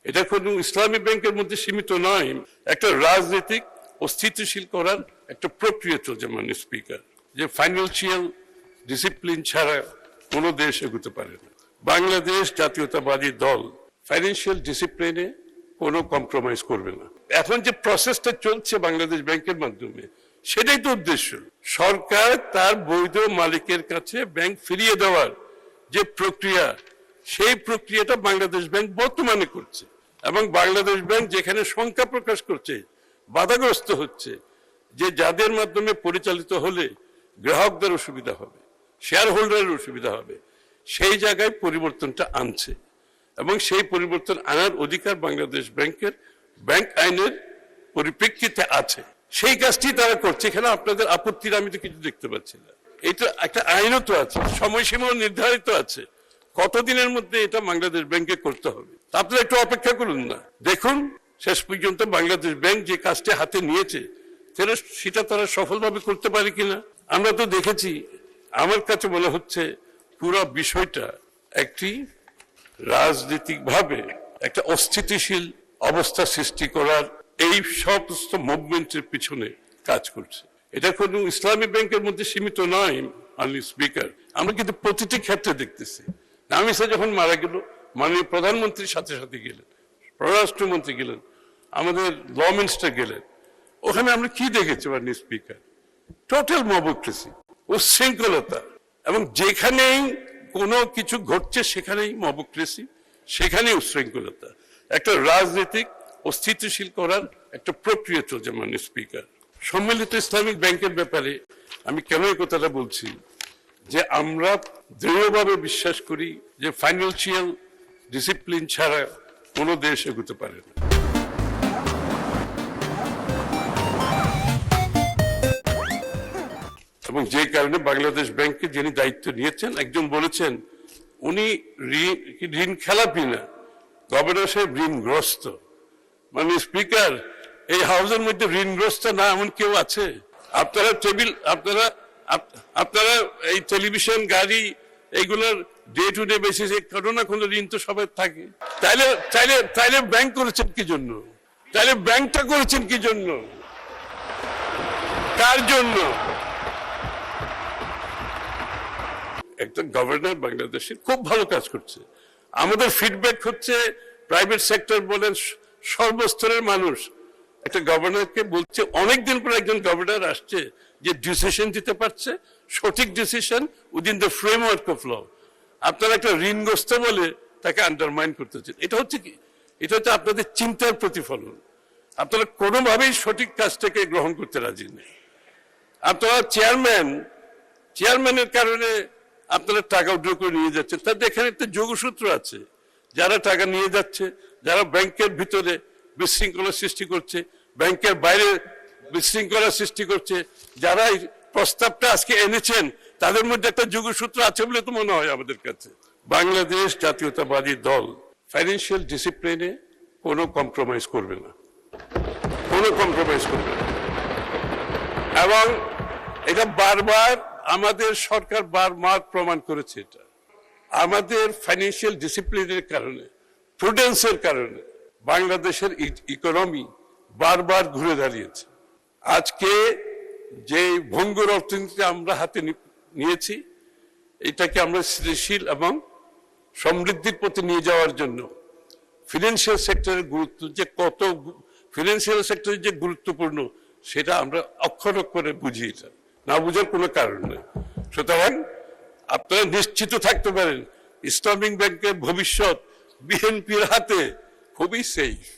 এটা কোনো ইসলামী ব্যাংকের মধ্যে সীমিত নয়, একটা রাজনৈতিক অস্থিতিশীল করার একটা প্রক্রিয়া চলছে। মানে স্পিকার, যে ফাইন্যান্সিয়াল ডিসিপ্লিন ছাড়া কোনো দেশ এগোতে পারে না। বাংলাদেশ জাতীয়তাবাদী দল ফাইন্যান্সিয়াল ডিসিপ্লিনে কোনো কম্প্রোমাইজ করবে না। এখন যে প্রসেসটা চলছে বাংলাদেশ ব্যাংকের মাধ্যমে, সেটাই তো উদ্দেশ্য। সরকার তার বৈধ মালিকের কাছে ব্যাংক ফিরিয়ে দেওয়ার যে প্রক্রিয়া, সেই প্রক্রিয়াটা বাংলাদেশ ব্যাংক বর্তমানে করছে। এবং বাংলাদেশ ব্যাংক যেখানে শঙ্কা প্রকাশ করছে, বাধাগ্রস্ত হচ্ছে, যে যাদের মাধ্যমে পরিচালিত হলে গ্রাহকদের অসুবিধা হবে, শেয়ার হোল্ডারের অসুবিধা হবে, সেই জায়গায় পরিবর্তনটা আনছে। এবং সেই পরিবর্তন আনার অধিকার বাংলাদেশ ব্যাংকের ব্যাংক আইনের পরিপ্রেক্ষিতে আছে। সেই কাজটি তারা করছে। এখানে আপনাদের আপত্তির আমি তো কিছু দেখতে পাচ্ছি না। এটা একটা আইনও তো আছে, সময়সীমাও নির্ধারিত আছে, কতদিনের মধ্যে এটা বাংলাদেশ ব্যাংকে করতে হবে। আপনারা একটু অপেক্ষা করুন না, দেখুন শেষ পর্যন্ত বাংলাদেশ ব্যাংক যে কাজটি হাতে নিয়েছে সেটা তারা সফলভাবে করতে পারে কিনা। আমরা তো দেখেছি, আমার কাছে মনে হচ্ছে পুরো বিষয়টা একটি রাজনৈতিকভাবে একটা অস্থিতিশীল অবস্থা সৃষ্টি করার এই সমস্ত মুভমেন্টের পিছনে কাজ করছে। এটা কোনো ইসলামী ব্যাংকের মধ্যে সীমিত নয়। মাননীয় স্পিকার, আমরা কিন্তু প্রতিটি ক্ষেত্রে দেখতেছি। নামিসা যখন মারা গেল, মাননীয় প্রধানমন্ত্রীর সাথে সাথে গেলেন, পররাষ্ট্রমন্ত্রী গেলেন, আমাদের ল মিনিস্টার গেলেন। ওখানে আমরা কি দেখেছি মাননীয় স্পিকার? Total mobocracy, উচ্ছৃঙ্খলতা। এবং যেখানেই কোনো কিছু ঘটছে সেখানেই মবক্রেসি, সেখানেই উচ্ছৃঙ্খলতা। একটা রাজনৈতিক অস্থিতিশীল করার একটা প্রক্রিয়া চলছে। মাননীয় স্পিকার, সম্মিলিত ইসলামিক ব্যাংকের ব্যাপারে আমি কেন এই কথাটা বলছি, যে আমরা দৃঢ়ভাবে বিশ্বাস করি যে ফাইন্যান্সিয়াল ডিসিপ্লিন ছাড়া কোনো দেশ এগোতে পারে না। এবং যে কারণে বাংলাদেশ ব্যাংকে যিনি দায়িত্ব নিয়েছেন, একজন বলেছেন উনি ঋণ খেলাপি না, গভর্নর সাহেব ঋণগ্রস্ত। মানে স্পিকার, এই হাউসের মধ্যে ঋণগ্রস্ত না এমন কেউ আছে? আপনারা এই টেলিভিশন, গাড়ি, এইগুলোর ডে টু ডে বেসিসে কোনো না কোনো ঋণ তো সবাই থাকে। তাইলে ব্যাংক করেছেন কি জন্য? তাইলে ব্যাংকটা করেছেন কি জন্য? কার জন্য? একটা গভর্নর বাংলাদেশে খুব ভালো কাজ করছে। আমাদের ফিডব্যাক হচ্ছে, প্রাইভেট সেক্টর বলেন, সর্বস্তরের মানুষ একটা গভর্নরকে বলছে, অনেকদিন পর একজন গভর্নর আসছে যে ডিসিশন দিতে পারছে, সঠিক decision within the framework of law. আপনারা একটা ঋণগ্রস্ত বলে তাকে আন্ডারমাইন করতেছেন। এটা হচ্ছে কি? এটা হচ্ছে আপনাদের চিন্তার প্রতিফলন। আপনারা কোনোভাবেই সঠিক কাজটাকে গ্রহণ করতে রাজি নেই। আপনারা চেয়ারম্যানের কারণে আপনারা টাকা উইথড্র করে নিয়ে যাচ্ছেন। তাদের এখানে একটা যোগসূত্র আছে। যারা টাকা নিয়ে যাচ্ছে, যারা ব্যাংকের ভিতরে বিশৃঙ্খলা সৃষ্টি করছে, ব্যাংকের বাইরে বিশৃঙ্খলা সৃষ্টি করছে, যারা এই প্রস্তাবটা আজকে এনেছেন, তাদের মধ্যে একটা যোগসূত্র আছে বলে তো মনে হয় আমাদের কাছে। বাংলাদেশ জাতীয়তাবাদী দল ফাইন্যান্সিয়াল ডিসিপ্লিনে কোনো কম্প্রোমাইজ করবে না, কোনো কম্প্রোমাইজ করবে না। এবং এটা বারবার আমাদের সরকার বারবার প্রমাণ করেছে। এটা আমাদের ফাইন্যান্সিয়াল ডিসিপ্লিনের কারণে, প্রুডেন্সের কারণে বাংলাদেশের ইকোনমি বারবার ঘুরে দাঁড়িয়েছে। আজকে যে ভঙ্গুর অর্থনীতি আমরা হাতে নিয়েছি, এটাকে আমরা স্থিতিশীল এবং সমৃদ্ধির পথে নিয়ে যাওয়ার জন্য ফিনান্সিয়াল সেক্টরের গুরুত্ব যে কত, ফিনান্সিয়াল সেক্টরের যে গুরুত্বপূর্ণ, সেটা আমরা অক্ষর অক্ষরে বুঝি। এটা না বুঝার কোনো কারণ নেই। সুতরাং আপনারা নিশ্চিত থাকতে পারেন, ইসলামিক ব্যাংকের ভবিষ্যৎ বিএনপির হাতে খুবই সেফ।